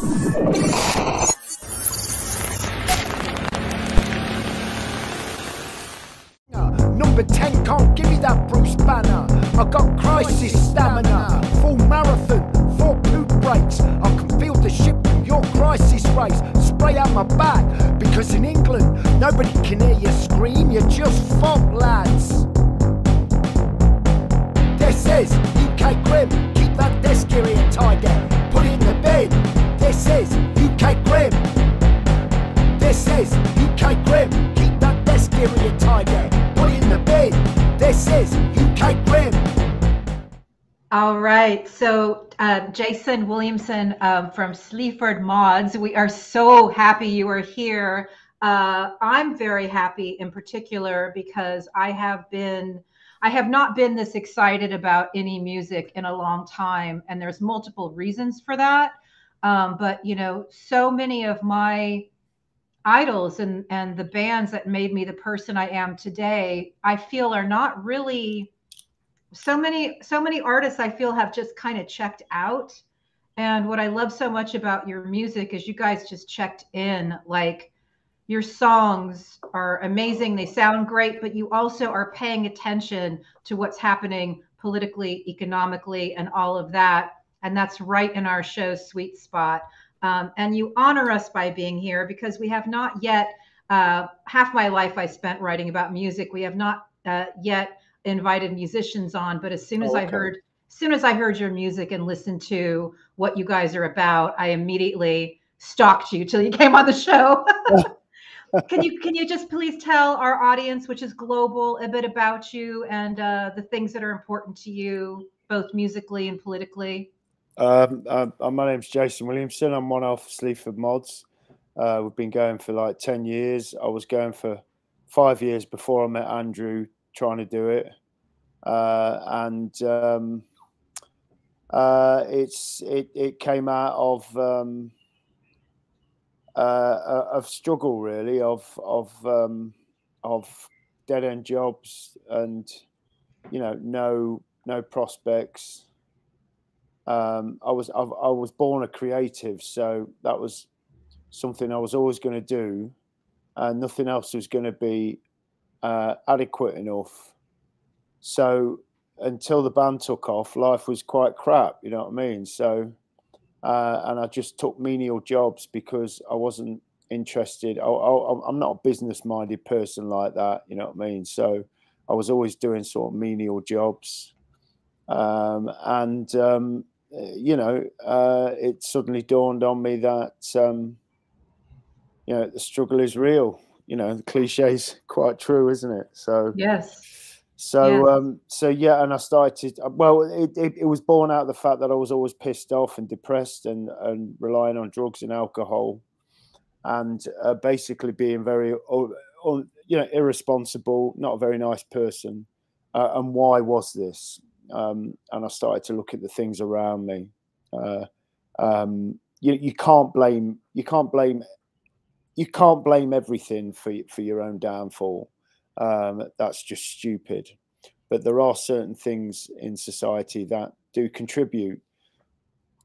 Number 10 can't give me that Bruce Banner. I got crisis stamina, full marathon, 4 poop breaks. I can feel the ship from your crisis race spray out my back, because in England nobody can hear you scream, you're just fog lads. This is UK Grim, keep that desk area tidy, put it in the bin. This is UK Grim. This is UK Grim, keep that desk area tidy, put it in the bin. This is UK Grim. All right, so Jason Williamson from Sleaford Mods, we are so happy you are here. I'm very happy in particular because I have not been this excited about any music in a long time, and there's multiple reasons for that. But you know, so many of my idols and the bands that made me the person I am today, I feel are not really, so many artists I feel have just kind of checked out. And what I love so much about your music is you guys just checked in. Like, your songs are amazing, they sound great, but you also are paying attention to what's happening politically, economically, and all of that. And that's right in our show's sweet spot. And you honor us by being here, because we have not yet, half my life I spent writing about music. We have not yet invited musicians on, but as soon as I heard your music and listened to what you guys are about, I immediately stalked you till you came on the show. Can you just please tell our audience, which is global, a bit about you and the things that are important to you, both musically and politically? My name's Jason Williamson. I'm one of Sleaford Mods. We've been going for like 10 years. I was going for 5 years before I met Andrew trying to do it. It came out of struggle, really, of dead end jobs and, you know, no prospects. I was born a creative, so that was something I was always going to do, and nothing else was going to be adequate enough. So until the band took off, life was quite crap, you know what I mean? So and I just took menial jobs because I wasn't interested. I'm not a business-minded person like that, you know what I mean? So I was always doing sort of menial jobs. You know, it suddenly dawned on me that, you know, the struggle is real. You know, the cliche is quite true, isn't it? So yes. So yeah, and I started. Well, it was born out of the fact that I was always pissed off and depressed and relying on drugs and alcohol, and basically being very, you know, irresponsible, not a very nice person. And why was this? And I started to look at the things around me. You can't blame everything for your own downfall. That's just stupid. But there are certain things in society that do contribute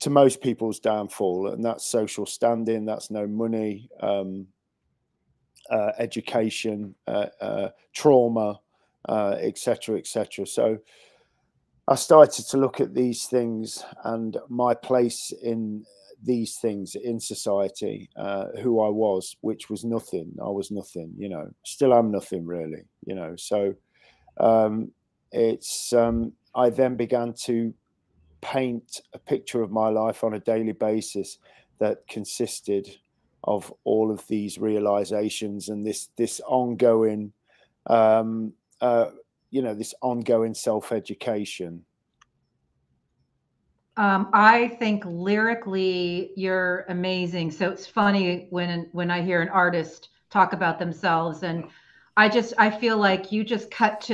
to most people's downfall, and that's social standing, that's no money, education, trauma, etc., etc. So I started to look at these things and my place in these things in society, who I was, which was nothing. I was nothing, you know, still am nothing really, you know. So I then began to paint a picture of my life on a daily basis that consisted of all of these realizations and this ongoing, you know, this ongoing self-education. I think lyrically you're amazing. So it's funny when I hear an artist talk about themselves, and I feel like you just cut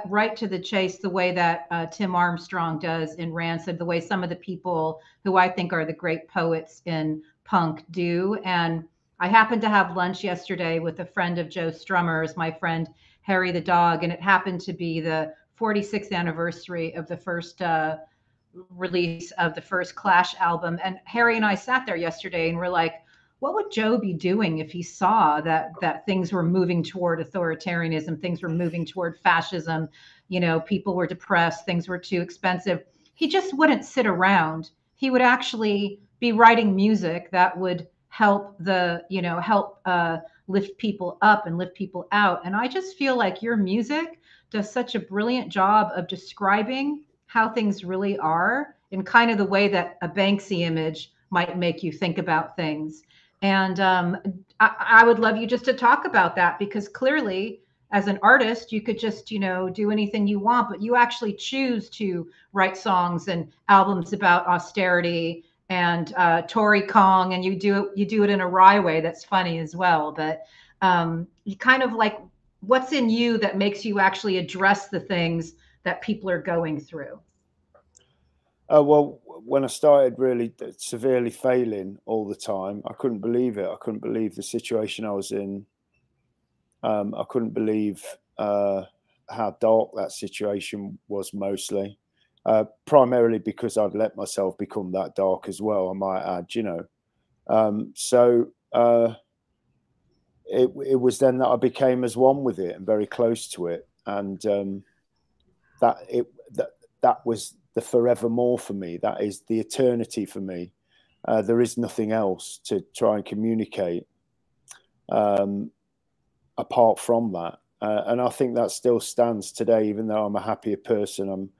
right to the chase, the way that Tim Armstrong does in Rancid, the way some of the people who I think are the great poets in punk do. And I happened to have lunch yesterday with a friend of Joe Strummer's, my friend Harry the dog, and it happened to be the 46th anniversary of the first release of the first Clash album. And Harry and I sat there yesterday and we're like, what would Joe be doing if he saw that things were moving toward authoritarianism, things were moving toward fascism, you know, people were depressed, things were too expensive? He just wouldn't sit around. He would actually be writing music that would help lift people up and lift people out. And I just feel like your music does such a brilliant job of describing how things really are in kind of the way that a Banksy image might make you think about things. And I would love you just to talk about that, because clearly as an artist, you could just, you know, do anything you want, but you actually choose to write songs and albums about austerity and Tory Kong, and you do it in a wry way that's funny as well. But you kind of like, what's in you that makes you actually address the things that people are going through? Well, when I started really severely failing all the time, I couldn't believe it. I couldn't believe the situation I was in. I couldn't believe how dark that situation was, mostly. Primarily because I'd let myself become that dark as well, I might add, you know. It was then that I became as one with it and very close to it. And that was the forevermore for me. That is the eternity for me. There is nothing else to try and communicate apart from that. And I think that still stands today, even though I'm a happier person.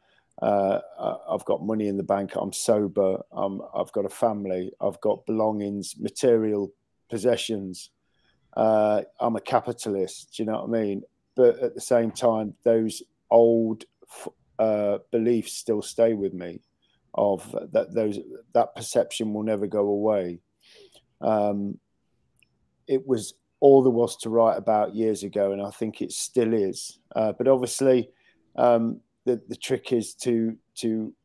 I've got money in the bank. I'm sober. I've got a family. I've got belongings, material possessions. I'm a capitalist. Do you know what I mean? But at the same time, those old beliefs still stay with me. Of that perception will never go away. It was all there was to write about years ago, and I think it still is. But obviously, the trick is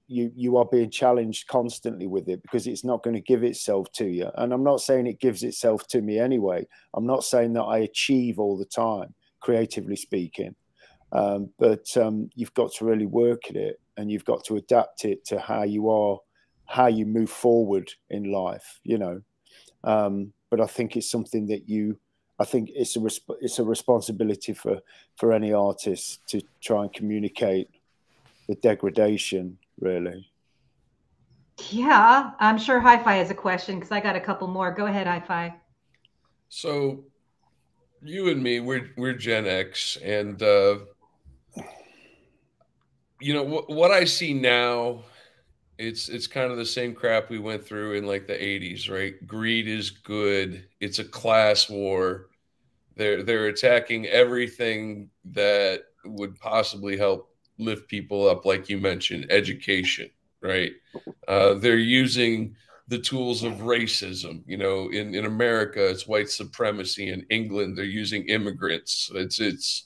you are being challenged constantly with it, because it's not going to give itself to you. And I'm not saying it gives itself to me anyway. I'm not saying that I achieve all the time, creatively speaking. But you've got to really work at it, and you've got to adapt it to how you are, how you move forward in life, you know. But I think it's something that I think it's a responsibility for any artist to try and communicate the degradation, really. Yeah, I'm sure Hi-Fi has a question, because I got a couple more. Go ahead, Hi-Fi. So you and me, we're Gen X, and you know what I see now, it's kind of the same crap we went through in like the 80s, right? Greed is good. It's a class war. They're attacking everything that would possibly help lift people up, like you mentioned, education, right? They're using the tools of racism. You know, in America, it's white supremacy. In England, they're using immigrants. It's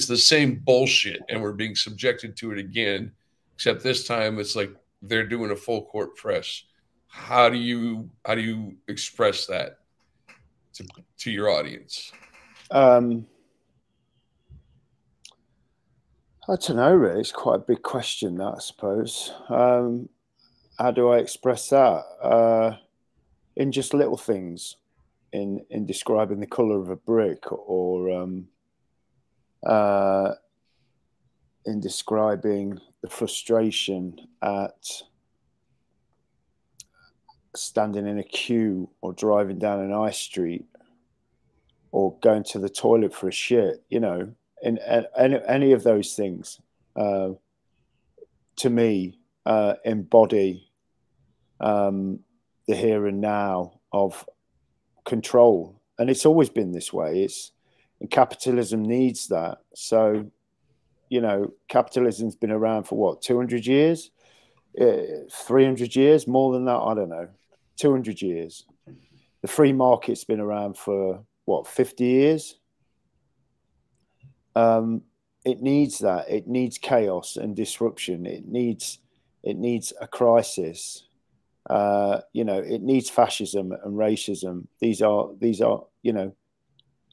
the same bullshit, and we're being subjected to it again, except this time it's like they're doing a full court press. How do you express that to your audience? I don't know, really. It's quite a big question, that, I suppose. How do I express that? In just little things, in describing the color of a brick, or in describing the frustration at standing in a queue, or driving down an high street, or going to the toilet for a shit, you know, and any of those things, to me, embody the here and now of control. And it's always been this way. And capitalism needs that. So, you know, capitalism's been around for what, 200 years? 300 years? More than that? I don't know. 200 years. The free market's been around for what, 50 years? It needs that. It needs chaos and disruption. It needs a crisis. You know, it needs fascism and racism. These are, you know,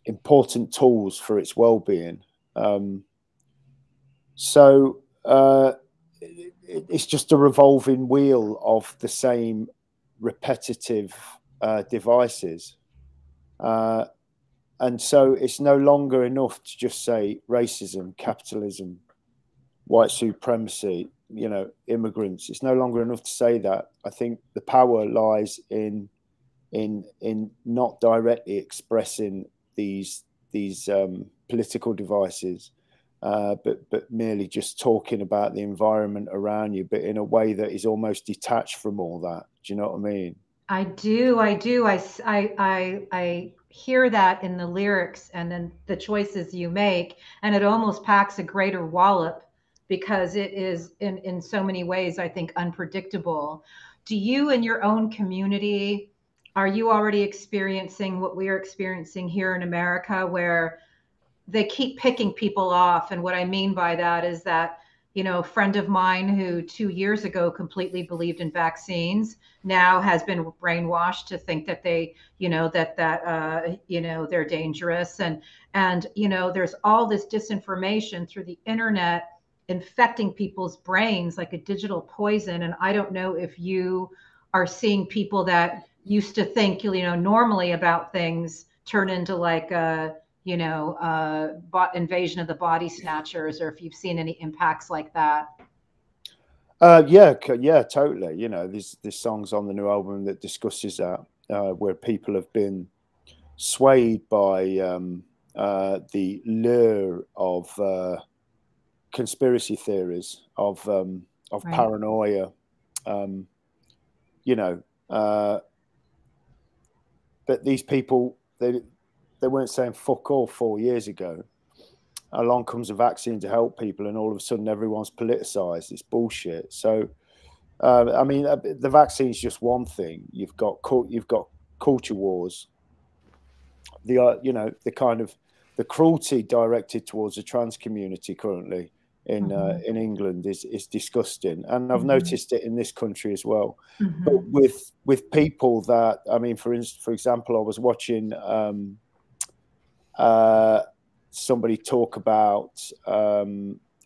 important tools for its well-being. So it's just a revolving wheel of the same repetitive devices. And so it's no longer enough to just say racism, capitalism, white supremacy, you know, immigrants. It's no longer enough to say that. I think the power lies in not directly expressing these political devices, but merely just talking about the environment around you, but in a way that is almost detached from all that. Do you know what I mean? I do. I hear that in the lyrics and then the choices you make, and it almost packs a greater wallop because it is in so many ways, I think, unpredictable. Do you in your own community, are you already experiencing what we are experiencing here in America, where they keep picking people off? And what I mean by that is that, you know, a friend of mine who 2 years ago completely believed in vaccines now has been brainwashed to think that they, you know, you know, they're dangerous. And, you know, there's all this disinformation through the internet infecting people's brains like a digital poison. And I don't know if you are seeing people that used to think, you know, normally about things turn into like you know, invasion of the body snatchers, or if you've seen any impacts like that. Yeah, totally. You know, there's songs on the new album that discusses that, where people have been swayed by the lure of conspiracy theories, of right. Paranoia, you know, but these people, they weren't saying fuck all 4 years ago. Along comes a vaccine to help people, and all of a sudden everyone's politicized. It's bullshit. So, I mean, the vaccine is just one thing. You've got culture wars. You know, the kind of the cruelty directed towards the trans community currently in England is disgusting, and I've noticed it in this country as well. But with people that, I mean, for example, I was watching somebody talk about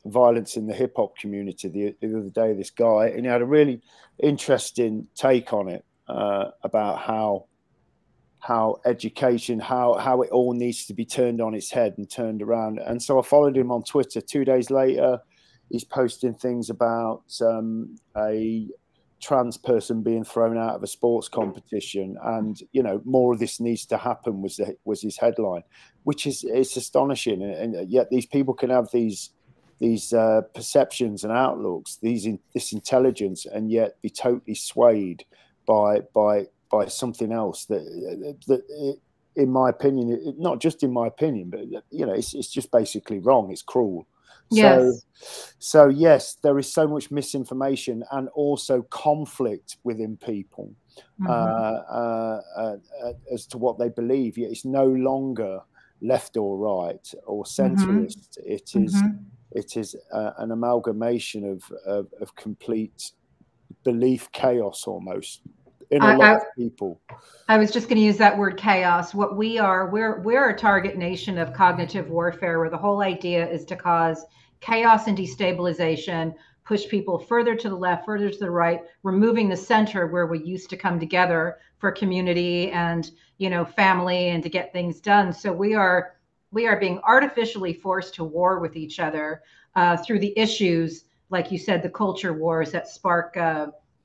violence in the hip hop community the other day, this guy, and he had a really interesting take on it, about how education, how it all needs to be turned on its head and turned around. And so I followed him on Twitter. 2 days later, he's posting things about a trans person being thrown out of a sports competition, and you know, more of this needs to happen was his headline, which is, it's astonishing. And yet these people can have these perceptions and outlooks, this intelligence, and yet be totally swayed by something else that in my opinion, not just in my opinion, but you know, it's just basically wrong. It's cruel. Yes. So yes, there is so much misinformation and also conflict within people as to what they believe. Yet it's no longer left or right or centrist. It is an amalgamation of complete belief chaos almost in a lot of people. I was just going to use that word chaos. What we're a target nation of cognitive warfare, where the whole idea is to cause chaos and destabilization, push people further to the left, further to the right, removing the center where we used to come together for community and, you know, family and to get things done. So we are being artificially forced to war with each other through the issues, like you said, the culture wars that spark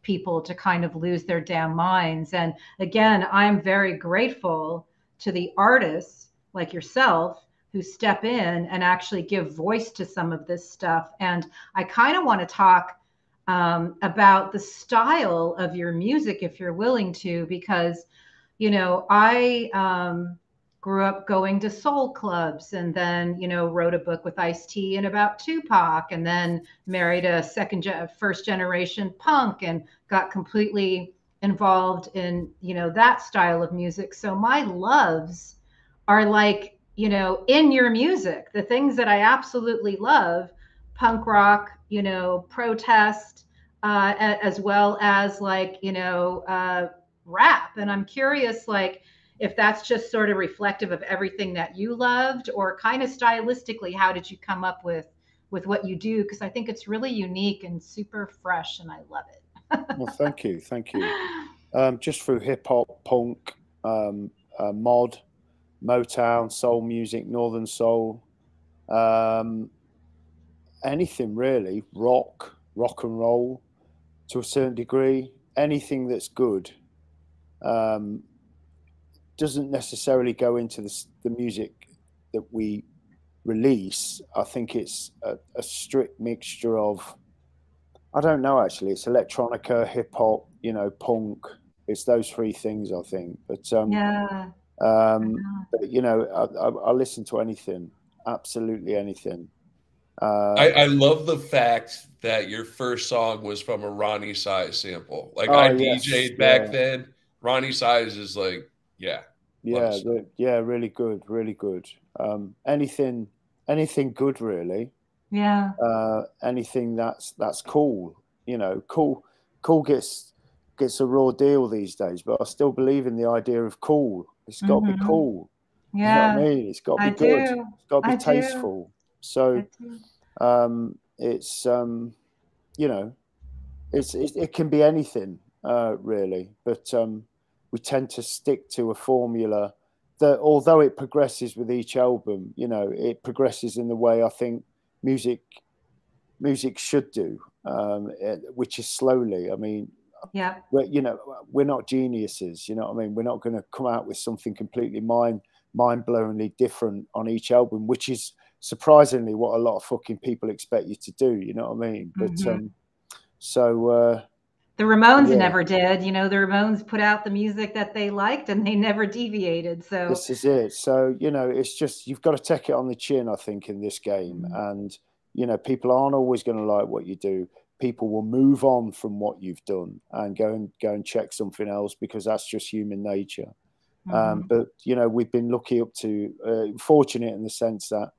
people to kind of lose their damn minds. And again, I'm very grateful to the artists like yourself who step in and actually give voice to some of this stuff. And I kind of want to talk about the style of your music, if you're willing to, because, you know, I grew up going to soul clubs, and then, you know, wrote a book with Ice-T and about Tupac, and then married a first generation punk and got completely involved in, you know, that style of music. So my loves are like, you know, in your music, the things that I absolutely love: punk rock, you know, protest, as well as like, you know, rap. And I'm curious, like, if that's just sort of reflective of everything that you loved, or kind of stylistically, how did you come up with with what you do, because I think it's really unique and super fresh, and I love it. Well, thank you. Just through hip hop, punk, mod, Motown, soul music, Northern soul, anything really, rock and roll to a certain degree, anything that's good. Doesn't necessarily go into the music that we release. I think it's a strict mixture of, I don't know, actually, it's electronica, hip hop, punk. It's those three things, I think. But Yeah. but I listen to anything, absolutely anything. I love the fact that your first song was from a Ronnie Size sample. Like, I DJ'd back then. Ronnie Size is like, really good, really good. Anything good, really. Yeah. Anything that's cool. Cool gets a raw deal these days, but I still believe in the idea of cool. It's got to be cool. Yeah. You know what I mean? It's got to be good. It's got to be tasteful. So it can be anything, really, but we tend to stick to a formula that, although it progresses with each album, it progresses in the way I think music should do, which is slowly. I mean, we're not geniuses, you know what I mean? We're not going to come out with something completely mind-blowingly different on each album, which is surprisingly what a lot of fucking people expect you to do, you know what I mean? But the Ramones never did. The Ramones put out the music that they liked and they never deviated. So this is it. So it's just, you've got to take it on the chin, I think, in this game. And people aren't always going to like what you do. People will move on from what you've done and go and check something else, because that's just human nature. But we've been lucky up to fortunate in the sense that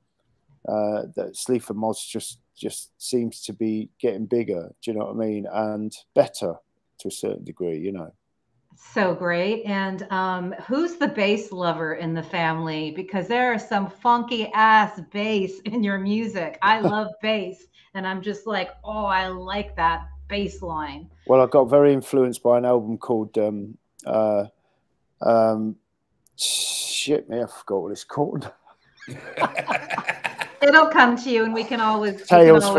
that Sleaford Mods just seems to be getting bigger. Do you know what I mean? And better to a certain degree. So great. And who's the bass lover in the family? Because there are some funky ass bass in your music. I love bass, and I'm just like, oh, I like that bass line. Well, I got very influenced by an album called shit, me, I forgot what it's called. It'll come to you, and we can always Tales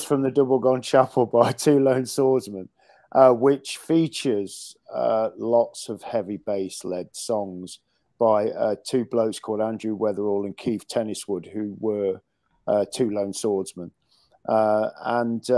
from the Double Gone Chapel by Two Lone Swordsmen, which features lots of heavy bass led songs by two blokes called Andrew Weatherall and Keith Tenniswood, who were Two Lone Swordsmen. And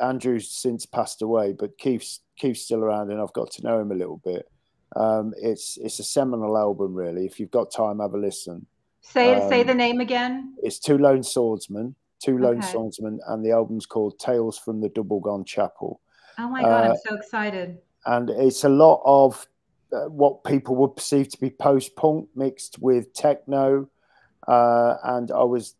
Andrew's since passed away, but Keith's still around, and I've got to know him a little bit. It's a seminal album, really. If you've got time, have a listen. Say the name again. It's Two Lone Swordsmen, and the album's called Tales from the Double Gone Chapel. Oh my God, I'm so excited. And it's a lot of what people would perceive to be post-punk mixed with techno. And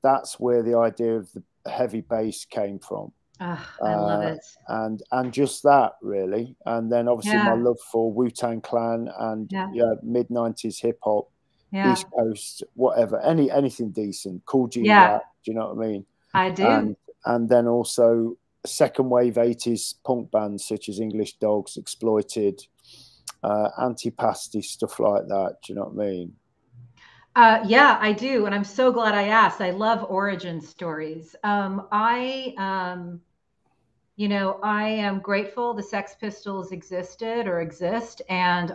that's where the idea of the heavy bass came from. I love it. And just that, really. And then obviously my love for Wu-Tang Clan and mid-90s hip-hop. East Coast, whatever, anything decent, Cool G Rap, do you know what I mean? I do. And then also second wave 80s punk bands such as English Dogs, Exploited, Antipasti, stuff like that. Do you know what I mean? Yeah, I do. And I'm so glad I asked. I love origin stories. I am grateful the Sex Pistols existed or exist. And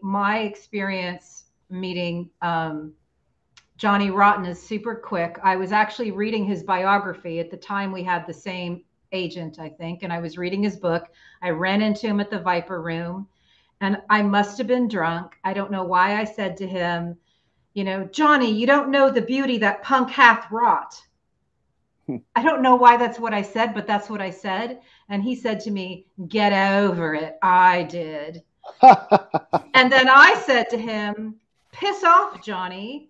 my experience meeting Johnny Rotten is super quick. I was actually reading his biography at the time. We had the same agent, I think, and I was reading his book. I ran into him at the Viper Room, and I must have been drunk. I don't know why I said to him, Johnny, you don't know the beauty that punk hath wrought. I don't know why that's what I said, but that's what I said. And he said to me, get over it. I did. And then I said to him, piss off, Johnny.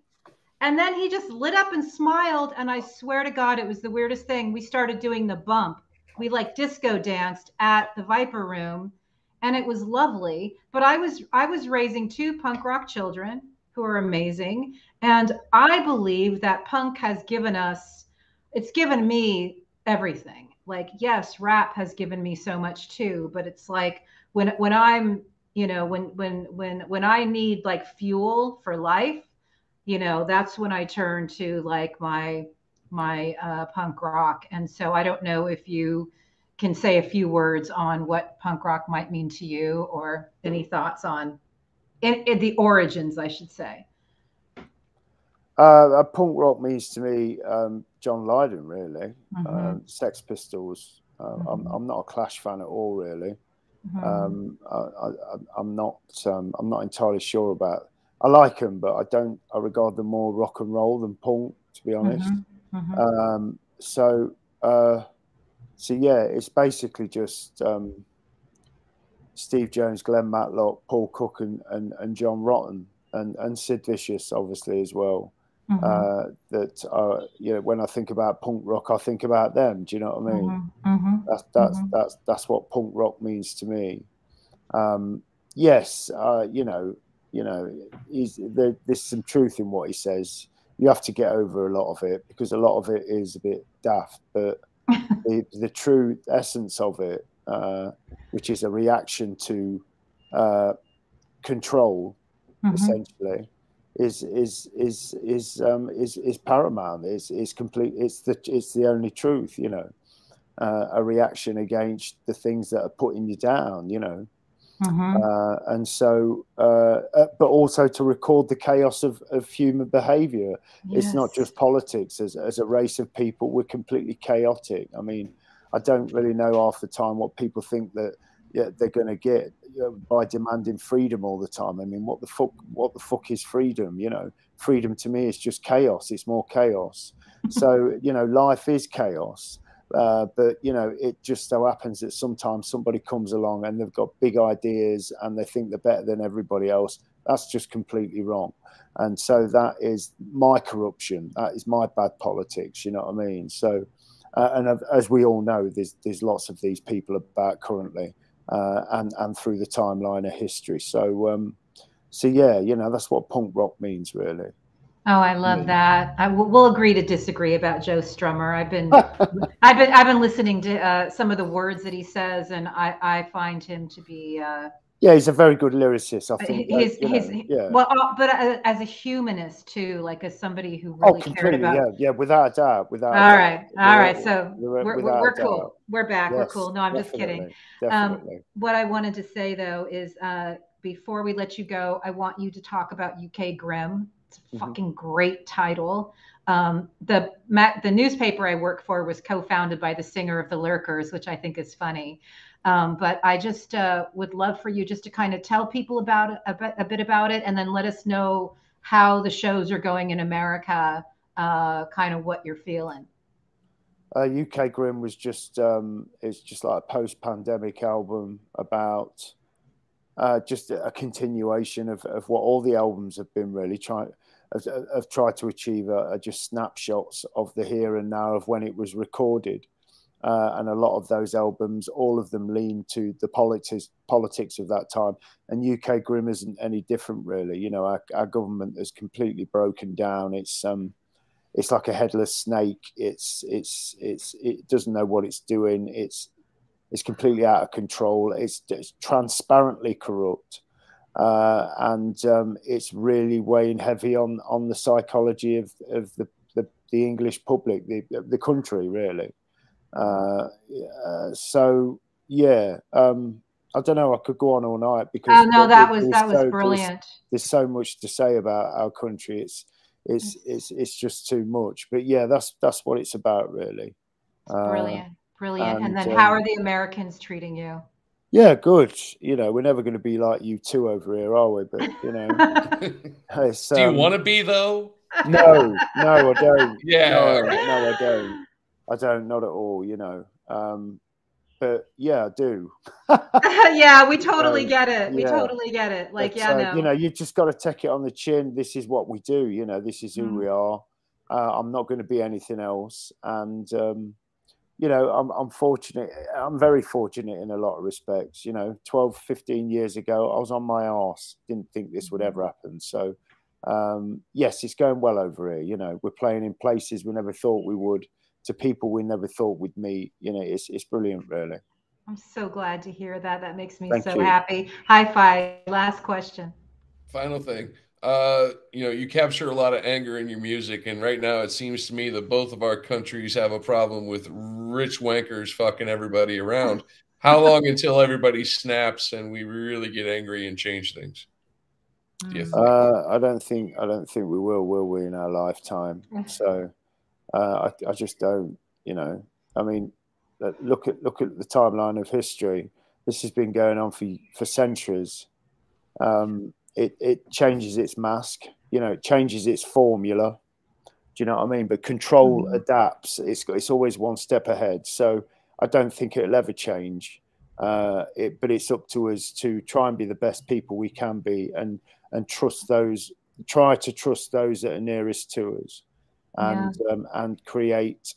And then he just lit up and smiled. And I swear to God, it was the weirdest thing. We started doing the bump. We disco danced at the Viper Room, and it was lovely. But I was raising two punk rock children who are amazing. And I believe that punk has given us it's given me everything. Like, yes, rap has given me so much too, but it's like when I'm, you know, when I need like fuel for life, you know, that's when I turn to like my punk rock. And so I don't know if you can say a few words on what punk rock might mean to you, or any thoughts on in the origins, I should say. Punk rock means to me John Lydon, really. Sex Pistols. I'm not a Clash fan at all, really. I'm not entirely sure about. I like them, but I regard them more rock and roll than punk, to be honest. So yeah, it's basically just Steve Jones, Glenn Matlock, Paul Cook, and John Rotten, and Sid Vicious, obviously, as well. That you know, when I think about punk rock, I think about them. Do you know what I mean? That's what punk rock means to me. Yes, you know, there's some truth in what he says. You have to get over a lot of it, because a lot of it is a bit daft, but the true essence of it, which is a reaction to control, essentially, is paramount. Is complete. It's the only truth. You know, a reaction against the things that are putting you down. You know. And so, but also to record the chaos of human behavior. Yes. It's not just politics. As a race of people, we're completely chaotic. I mean, I don't really know half the time what people think that they're going to get by demanding freedom all the time. I mean, what the fuck is freedom? You know, freedom to me is just chaos. It's more chaos. So, you know, life is chaos. But, you know, it just so happens that sometimes somebody comes along and they've got big ideas and they think they're better than everybody else. That's just completely wrong. And so that is my corruption. That is my bad politics. You know what I mean? So, and as we all know, there's lots of these people about currently, and through the timeline of history. So, so yeah, you know, that's what punk rock means, really. Oh, I love that. We'll agree to disagree about Joe Strummer. I've been listening to some of the words that he says, and I find him to be. Yeah, he's a very good lyricist. I think but as a humanist too, like as somebody who really cared about. Yeah, without a doubt, all right. So we're cool. We're back. Yes, we're cool. No, I'm just kidding. Definitely. What I wanted to say though is, before we let you go, I want you to talk about UK Grim. It's a fucking great title. The newspaper I work for was co-founded by the singer of the Lurkers, which I think is funny. But I just would love for you just to kind of tell people about it, a bit about it, and then let us know how the shows are going in America, kind of what you're feeling. UK Grim was just it's just like a post-pandemic album about just a continuation of what all the albums have been really have tried to achieve, just snapshots of the here and now of when it was recorded. And a lot of those albums, all of them lean to the politics of that time. And UK Grim isn't any different, really. You know, our government has completely broken down. It's like a headless snake. It doesn't know what it's doing. It's completely out of control. It's transparently corrupt. And it's really weighing heavy on the psychology of the English public, the country, really. So yeah, I don't know. I could go on all night because that was brilliant. There's so much to say about our country. It's just too much. But yeah, that's what it's about, really. Brilliant. And then how are the Americans treating you? Yeah, good. You know, we're never going to be like you two over here, are we? But you know, do you want to be though? No, I don't. Yeah, no, I don't. I don't, not at all. You know, but yeah, I do. Yeah, we totally get it. We totally get it. Like, but, no. You know, you just got to take it on the chin. This is what we do. You know, this is who we are. I'm not going to be anything else, and. You know, I'm fortunate. I'm very fortunate in a lot of respects. You know, 12, 15 years ago, I was on my arse. Didn't think this would ever happen. So, yes, it's going well over here. You know, we're playing in places we never thought we would. to people we never thought we'd meet. You know, it's brilliant, really. I'm so glad to hear that. That makes me Thank so you. happy. High five. Last question. Final thing. You know, you capture a lot of anger in your music, and right now it seems to me that both of our countries have a problem with rich wankers fucking everybody around. How long until everybody snaps and we really get angry and change things? Do you think? I don't think we will we, in our lifetime? So I just don't. You know, I mean, look at the timeline of history. This has been going on for centuries. It changes its mask, you know, it changes its formula. Do you know what I mean? But control adapts. It's always one step ahead. So I don't think it'll ever change. But it's up to us to try and be the best people we can be, and try to trust those that are nearest to us, and create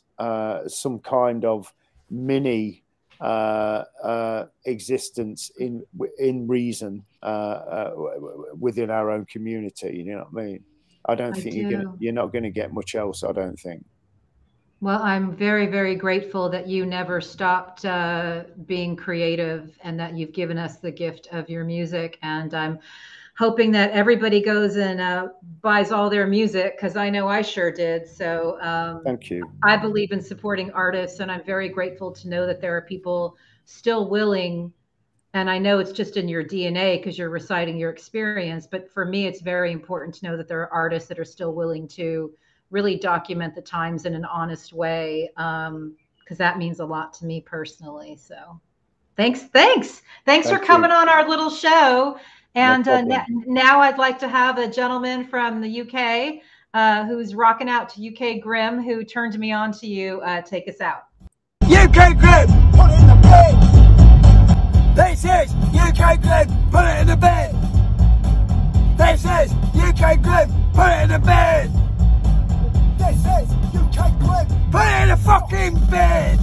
some kind of mini existence in reason within our own community. You know what I mean? I don't think you're not going to get much else. I don't think. Well, I'm very, very grateful that you never stopped being creative, and that you've given us the gift of your music. And I'm hoping that everybody goes and buys all their music, because I know I sure did. So thank you. I believe in supporting artists, and I'm very grateful to know that there are people still willing. And I know it's just in your DNA because you're reciting your experience. But for me, it's very important to know that there are artists that are still willing to really document the times in an honest way, because that means a lot to me personally. So thanks for coming on our little show. And now I'd like to have a gentleman from the UK who's rocking out to UK Grim, who turned me on to you. Take us out. UK Grim, put it in the bed. This is UK Grim, put it in the bed. This is UK Grim, put it in the bed. This is UK Grim, put it in the fucking bed.